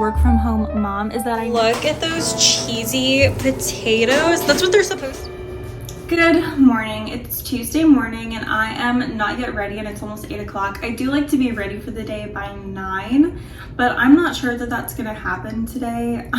work from home mom is that I look at those cheesy potatoes. That's what they're supposed to. Good morning. It's Tuesday morning and I am not yet ready and it's almost 8 o'clock. I do like to be ready for the day by 9, but I'm not sure that that's gonna happen today.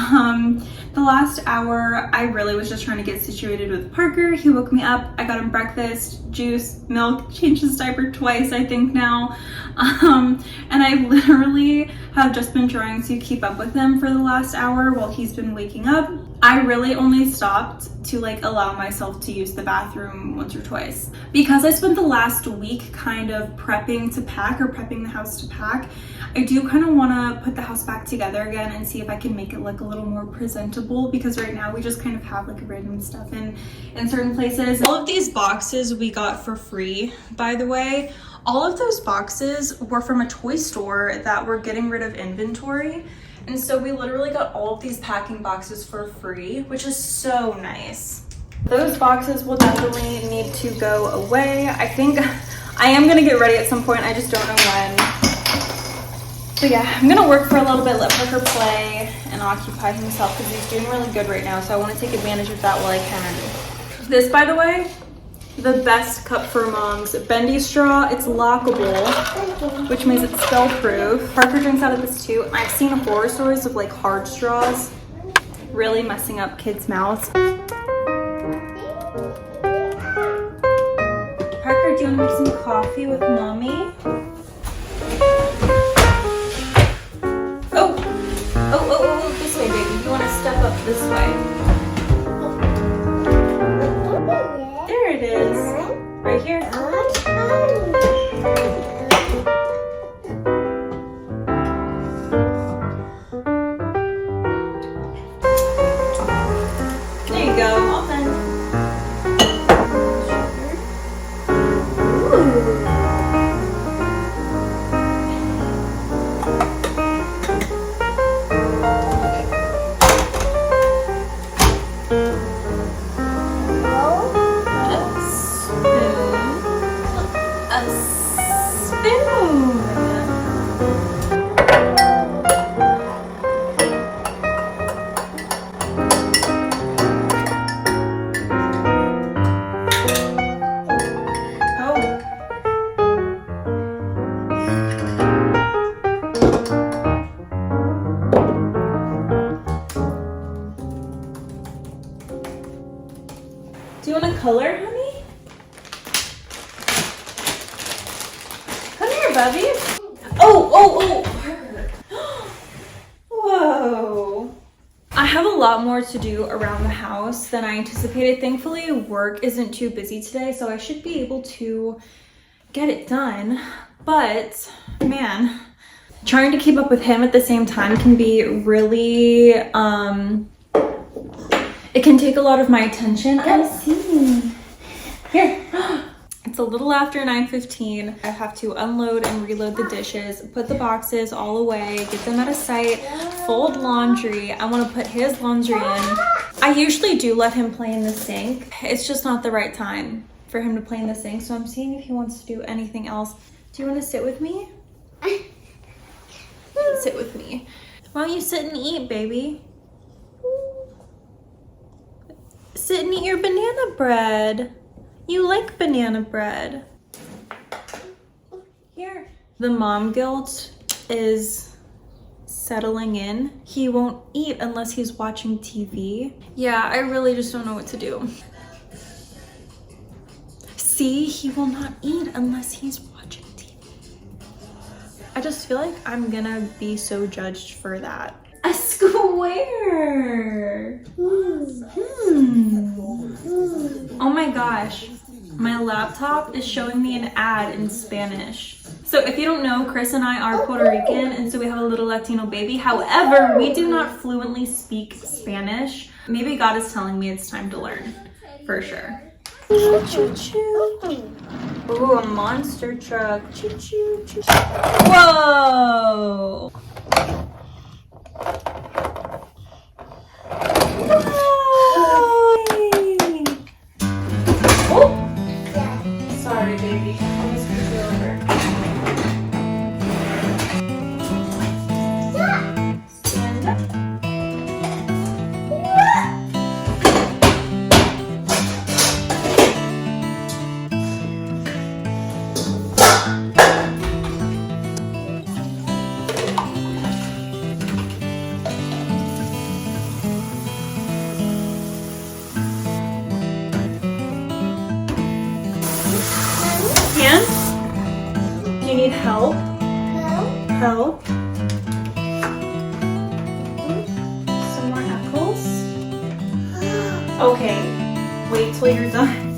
The last hour, I really was just trying to get situated with Parker. He woke me up. I got him breakfast, juice, milk, changed his diaper twice, I think now. And I literally have just been trying to keep up with him for the last hour while he's been waking up. I really only stopped to allow myself to use the bathroom once or twice. Because I spent the last week kind of prepping to pack or prepping the house to pack, I do kind of want to put the house back together again and see if I can make it look a little more presentable, because right now we just kind of have random stuff in certain places. All of these boxes we got for free, by the way. All of those boxes were from a toy store that were getting rid of inventory. And so we literally got all of these packing boxes for free, which is so nice. Those boxes will definitely need to go away. I think I am gonna get ready at some point. I just don't know when. So yeah, I'm gonna work for a little bit, let Parker play and occupy himself because he's doing really good right now. So I want to take advantage of that while I can. This, by the way, the best cup for moms. Bendy straw. It's lockable, which means it's spill proof. Parker drinks out of this too. And I've seen horror stories of hard straws really messing up kids' mouths. Parker, do you want to make some coffee with mommy? Oh, this way, baby. You want to step up this way. There it is. Right here. There you go. All done. Ooh. Do you want to color, honey? Come here, Bubby. Oh. Whoa. I have a lot more to do around the house than I anticipated. Thankfully, work isn't too busy today, so I should be able to get it done. But, man, trying to keep up with him at the same time can be really, it can take a lot of my attention. I see. Here. It's a little after 9:15. I have to unload and reload the dishes, put the boxes all away, get them out of sight, fold laundry. I want to put his laundry in. I usually do let him play in the sink. It's just not the right time for him to play in the sink, so I'm seeing if he wants to do anything else. Do you want to sit with me? Sit with me. Why don't you sit and eat, baby? Sit and eat your banana bread. You like banana bread. Here. The mom guilt is settling in. He won't eat unless he's watching TV. Yeah, I really just don't know what to do. See, he will not eat unless he's watching TV. I just feel like I'm gonna be so judged for that. A square. Oh my gosh, my laptop is showing me an ad in Spanish. So if you don't know, Chris and I are Puerto Rican, and so we have a little Latino baby. However, we do not fluently speak Spanish. Maybe God is telling me it's time to learn, for sure. Choo choo choo. Ooh, a monster truck. Choo choo choo. Whoa. Sorry, baby. I'll just put you over. Stand need help? Help? Some more apples? Okay, wait till you're done.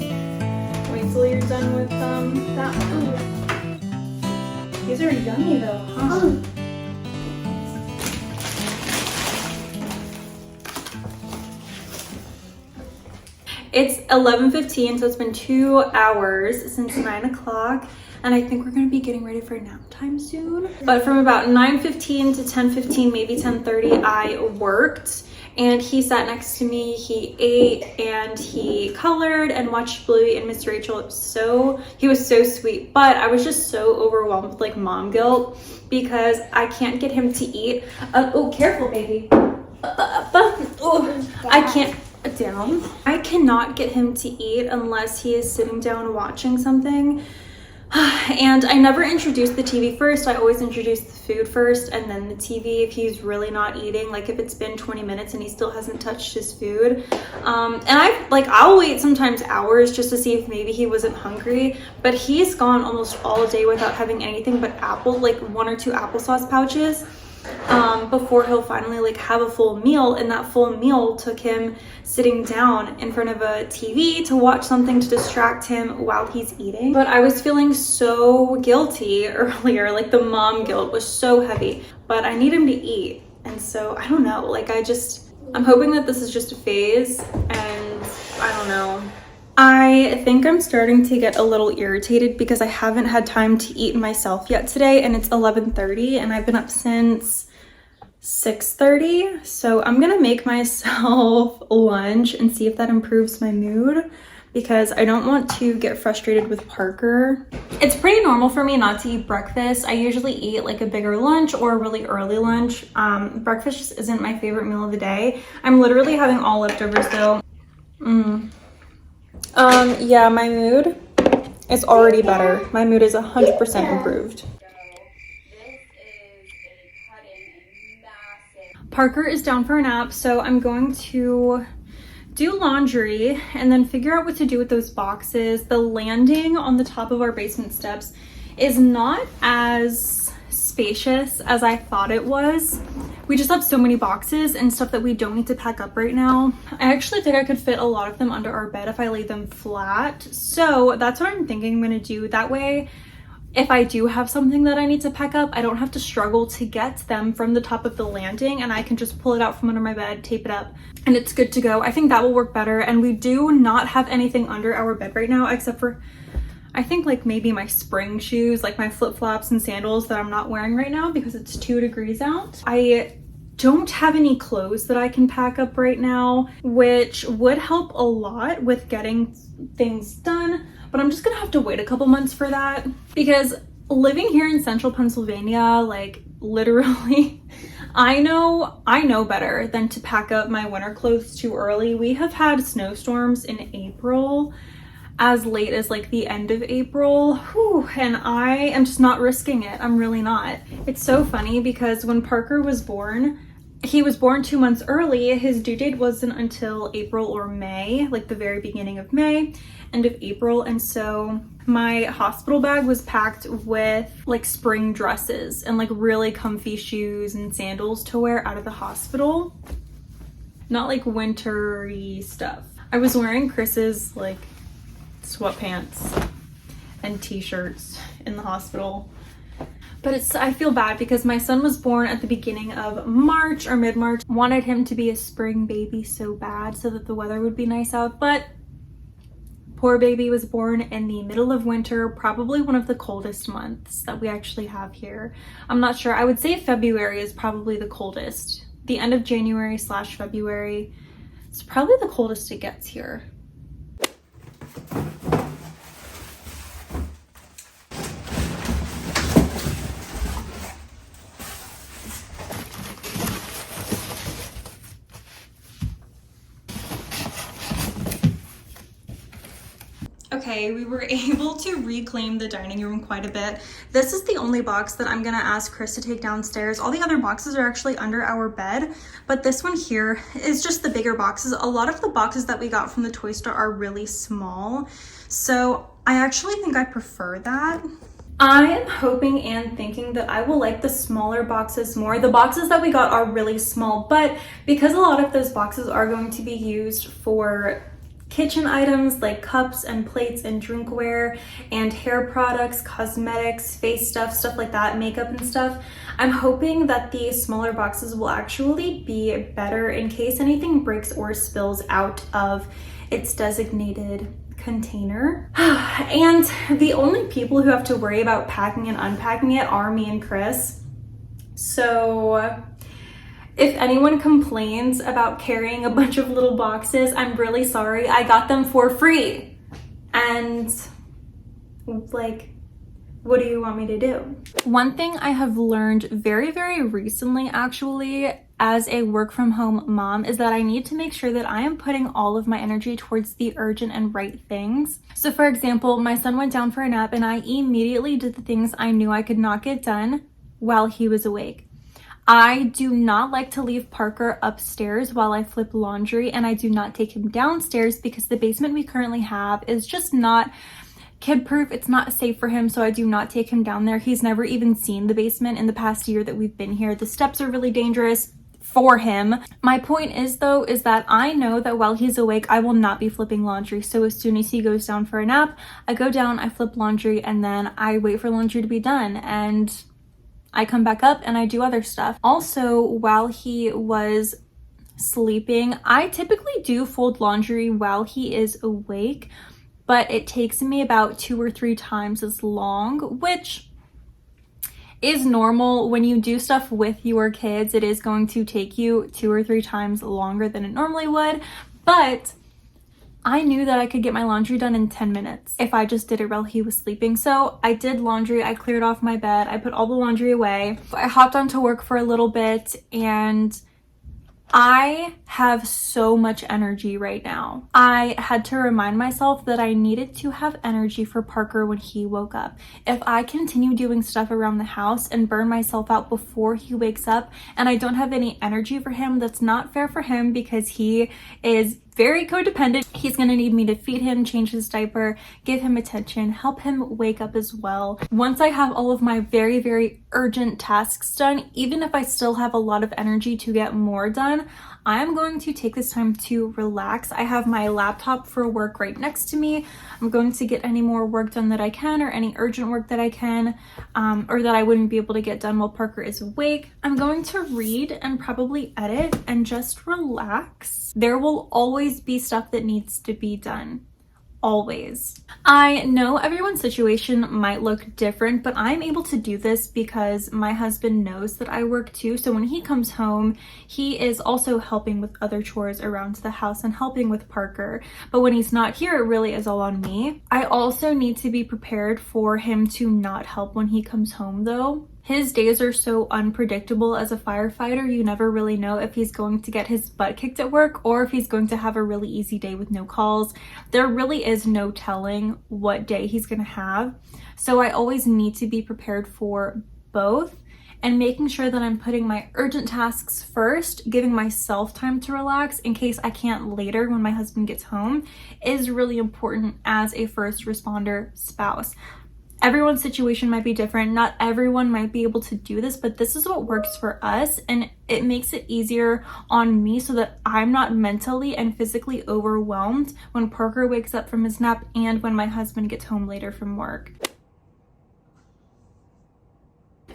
Wait till you're done with that one. These are yummy though, huh? It's 11:15, so it's been 2 hours since 9 o'clock, and I think we're gonna be getting ready for nap time soon. But from about 9:15 to 10:15, maybe 10:30, I worked, and he sat next to me, he ate, and he colored and watched Bluey and Miss Rachel. He was so sweet, but I was just so overwhelmed with like mom guilt because I can't get him to eat. Oh, careful, baby. I can't. Down. I cannot get him to eat unless he is sitting down watching something. And I never introduce the TV first. I always introduce the food first and then the TV if he's really not eating. Like if it's been 20 minutes and he still hasn't touched his food. And I'll wait sometimes hours just to see if maybe he wasn't hungry. But he's gone almost all day without having anything but like 1 or 2 applesauce pouches. Before he'll finally like have a full meal, and that full meal took him sitting down in front of a TV to watch something to distract him while he's eating. But I was feeling so guilty earlier, like the mom guilt was so heavy, but I need him to eat. And so I don't know, like I'm hoping that this is just a phase, and I don't know. I think I'm starting to get a little irritated because I haven't had time to eat myself yet today, and it's 11:30 and I've been up since 6:30. So I'm gonna make myself lunch and see if that improves my mood because I don't want to get frustrated with Parker. It's pretty normal for me not to eat breakfast. I usually eat like a bigger lunch or a really early lunch. Breakfast just isn't my favorite meal of the day. I'm literally having all leftovers though. Yeah, my mood is already better. My mood is 100% improved. Parker is down for a nap, so I'm going to do laundry and then figure out what to do with those boxes. The landing on the top of our basement steps is not as spacious as I thought it was. We just have so many boxes and stuff that we don't need to pack up right now. I actually think I could fit a lot of them under our bed if I laid them flat. So that's what I'm thinking I'm gonna do. That way, if I do have something that I need to pack up, I don't have to struggle to get them from the top of the landing, and I can just pull it out from under my bed, tape it up, and it's good to go. I think that will work better. And we do not have anything under our bed right now except for I think like maybe my spring shoes, like my flip-flops and sandals that I'm not wearing right now because it's 2 degrees out. I don't have any clothes that I can pack up right now, which would help a lot with getting things done, but I'm just gonna have to wait a couple months for that because living here in central Pennsylvania, like literally, I know better than to pack up my winter clothes too early. We have had snowstorms in April, as late as like the end of April. Whew, and I am just not risking it. I'm really not. It's so funny because when Parker was born, he was born 2 months early. His due date wasn't until April or May, like the very beginning of May, end of April. And so my hospital bag was packed with like spring dresses and like really comfy shoes and sandals to wear out of the hospital. Not like wintry stuff. I was wearing Chris's like sweatpants and t-shirts in the hospital, but I feel bad because my son was born at the beginning of March or mid-March. Wanted him to be a spring baby so bad so that the weather would be nice out, but poor baby was born in the middle of winter, probably one of the coldest months that we actually have here. I'm not sure. I would say February is probably the coldest. The end of January / February is probably the coldest it gets here. Okay, we were able to reclaim the dining room quite a bit. This is the only box that I'm gonna ask Chris to take downstairs. All the other boxes are actually under our bed, but this one here is just the bigger boxes. A lot of the boxes that we got from the toy store are really small, so I actually think I prefer that. I am hoping and thinking that I will like the smaller boxes more. The boxes that we got are really small, but because a lot of those boxes are going to be used for kitchen items like cups and plates and drinkware and hair products, cosmetics, face stuff like that, makeup and stuff, I'm hoping that the smaller boxes will actually be better in case anything breaks or spills out of its designated container. And the only people who have to worry about packing and unpacking it are me and Chris. So if anyone complains about carrying a bunch of little boxes, I'm really sorry. I got them for free. And like, what do you want me to do? One thing I have learned very, very recently, actually, as a work from home mom, is that I need to make sure that I am putting all of my energy towards the urgent and right things. So for example, my son went down for a nap and I immediately did the things I knew I could not get done while he was awake. I do not like to leave Parker upstairs while I flip laundry, and I do not take him downstairs because the basement we currently have is just not kid proof. It's not safe for him, so I do not take him down there. He's never even seen the basement in the past year that we've been here. The steps are really dangerous for him. My point is though, is that I know that while he's awake, I will not be flipping laundry. So as soon as he goes down for a nap, I go down, I flip laundry, and then I wait for laundry to be done. And I come back up and I do other stuff. Also, while he was sleeping, I typically do fold laundry while he is awake, but it takes me about 2 or 3 times as long, which is normal. When you do stuff with your kids, it is going to take you 2 or 3 times longer than it normally would, but I knew that I could get my laundry done in 10 minutes if I just did it while he was sleeping. So I did laundry, I cleared off my bed, I put all the laundry away. I hopped onto work for a little bit, and I have so much energy right now. I had to remind myself that I needed to have energy for Parker when he woke up. If I continue doing stuff around the house and burn myself out before he wakes up and I don't have any energy for him, that's not fair for him because he is very codependent. He's gonna need me to feed him, change his diaper, give him attention, help him wake up as well. Once I have all of my very, very urgent tasks done, even if I still have a lot of energy to get more done, I am going to take this time to relax. I have my laptop for work right next to me. I'm going to get any more work done that I can, or any urgent work that I can, or that I wouldn't be able to get done while Parker is awake. I'm going to read and probably edit and just relax. There will always be stuff that needs to be done. Always. I know everyone's situation might look different, but I'm able to do this because my husband knows that I work too. So when he comes home, he is also helping with other chores around the house and helping with Parker. But when he's not here, it really is all on me. I also need to be prepared for him to not help when he comes home though. His days are so unpredictable as a firefighter. You never really know if he's going to get his butt kicked at work or if he's going to have a really easy day with no calls. There really is no telling what day he's going to have. So I always need to be prepared for both, and making sure that I'm putting my urgent tasks first, giving myself time to relax in case I can't later when my husband gets home, is really important as a first responder spouse. Everyone's situation might be different. Not everyone might be able to do this, but this is what works for us, and it makes it easier on me so that I'm not mentally and physically overwhelmed when Parker wakes up from his nap and when my husband gets home later from work.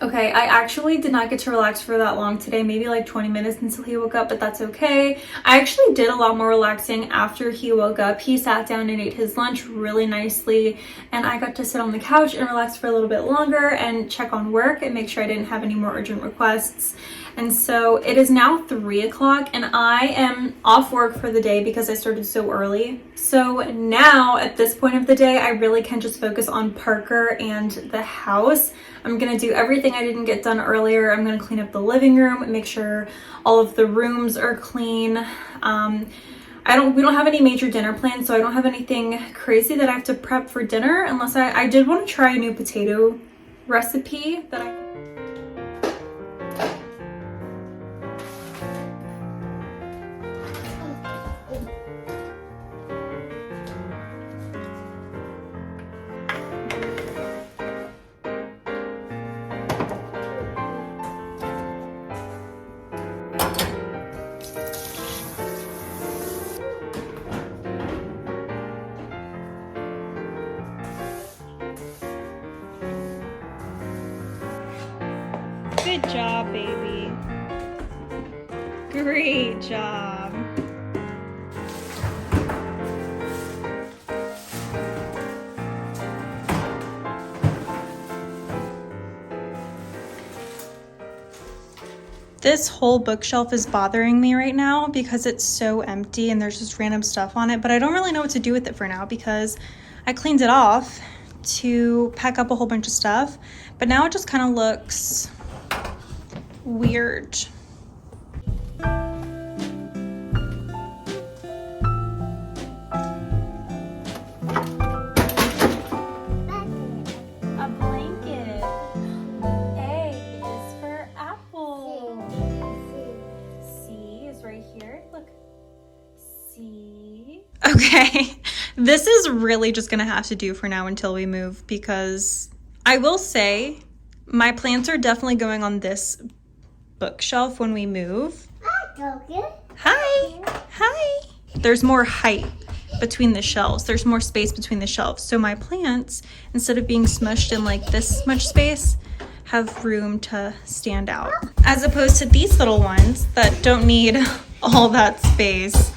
Okay, I actually did not get to relax for that long today, maybe like 20 minutes until he woke up, but that's okay. I actually did a lot more relaxing after he woke up. He sat down and ate his lunch really nicely, and I got to sit on the couch and relax for a little bit longer and check on work and make sure I didn't have any more urgent requests. And so it is now 3 o'clock and I am off work for the day because I started so early. So now at this point of the day, I really can just focus on Parker and the house. I'm gonna do everything I didn't get done earlier. I'm gonna clean up the living room, make sure all of the rooms are clean. We don't have any major dinner plans, so I don't have anything crazy that I have to prep for dinner, unless I did want to try a new potato recipe that I... Good job, baby. Great job. This whole bookshelf is bothering me right now because it's so empty and there's just random stuff on it, but I don't really know what to do with it for now because I cleaned it off to pack up a whole bunch of stuff, but now it just kind of looks weird. A blanket. A is for apple. C is right here. Look. C. Okay. This is really just gonna have to do for now until we move, because I will say my plants are definitely going on this bookshelf when we move. Hi. Hi. There's more height between the shelves. There's more space between the shelves. So my plants, instead of being smushed in like this much space, have room to stand out. As opposed to these little ones that don't need all that space.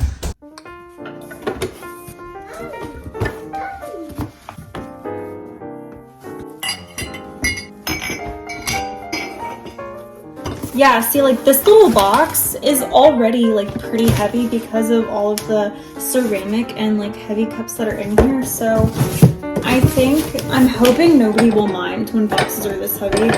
Yeah, see, like this little box is already like pretty heavy because of all of the ceramic and like heavy cups that are in here. So I'm hoping nobody will mind when boxes are this heavy.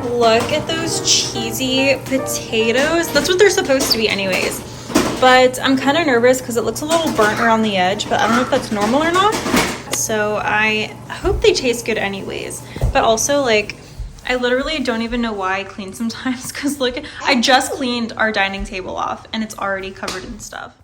Look at those cheesy potatoes. That's what they're supposed to be anyways. But I'm kind of nervous because it looks a little burnt around the edge, but I don't know if that's normal or not. So I hope they taste good anyways. But also, like, I literally don't even know why I clean sometimes, because look, I just cleaned our dining table off and it's already covered in stuff.